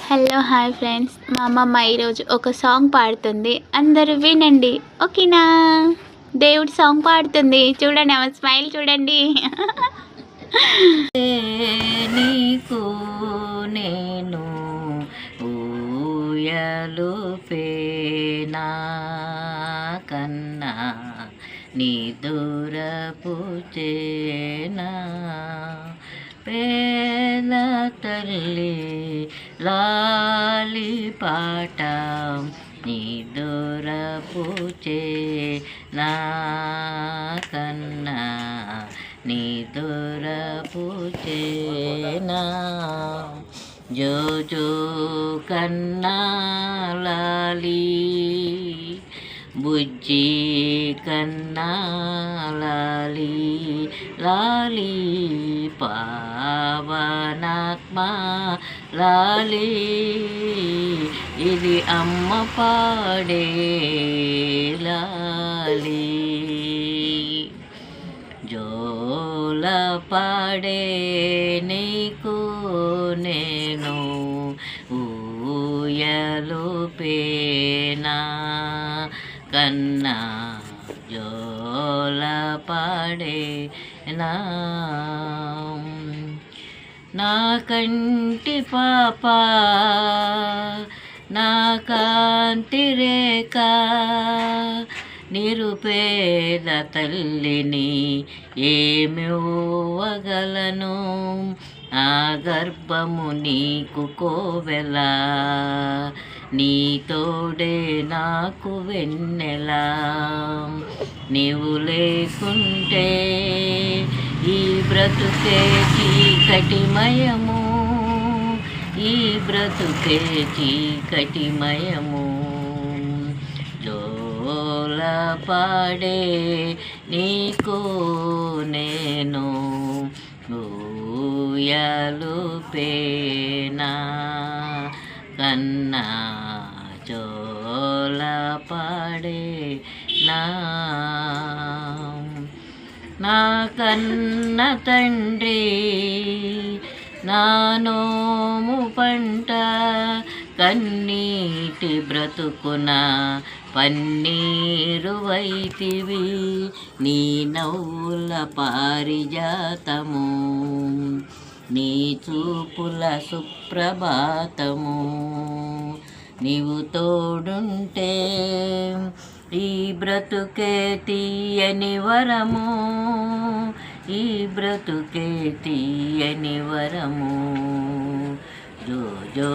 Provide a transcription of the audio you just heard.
Hello hi friends, మా అమ్మమ్మ ఈరోజు ఒక సాంగ్ పాడుతుంది, అందరూ వినండి ఓకేనా. దేవుడి సాంగ్ పాడుతుంది, చూడండి ఆమె స్మైల్ చూడండి. నీకు నేను ఊయలు పేనా కన్నా నీ దూరపు చేనా పేద తల్లి లాలి పాట నీ దూరపు చేనా కన్నా నీ దూరపు చేనా జో జో కన్నా లాలి బుజ్జి కన్నా లాలి లాలి పావనాత్మ లాలి ఇది అమ్మ పాడే లాలి జోల పాడే నీకు నేను ఊయలు పేనా కన్నా జోల పాడే నా కంటి పాప నా కాంతి రేఖ నిరుపేద తల్లిని ఏమివ్వగలను ఆ గర్భము నీకు కోవెల నీ తోడే నాకు వెన్నెలా నీవు లేకుంటే ఈ బ్రతుకే చీకటిమయము ఈ బ్రతుకే చీకటిమయము జోల పాడే నీకు నేను ఊయలు పేనా కన్నా జోల పాడే నా కన్న తండ్రి నా నోము పంట కన్నీటి బ్రతుకున పన్నీరు వైతివి నీ నవ్వుల పారిజాతము నీ చూపుల సుప్రభాతము నీవు తోడుంటే ఈ బ్రతుకే తీయని వరము ఈ బ్రతుకే తీయని వరము జో జో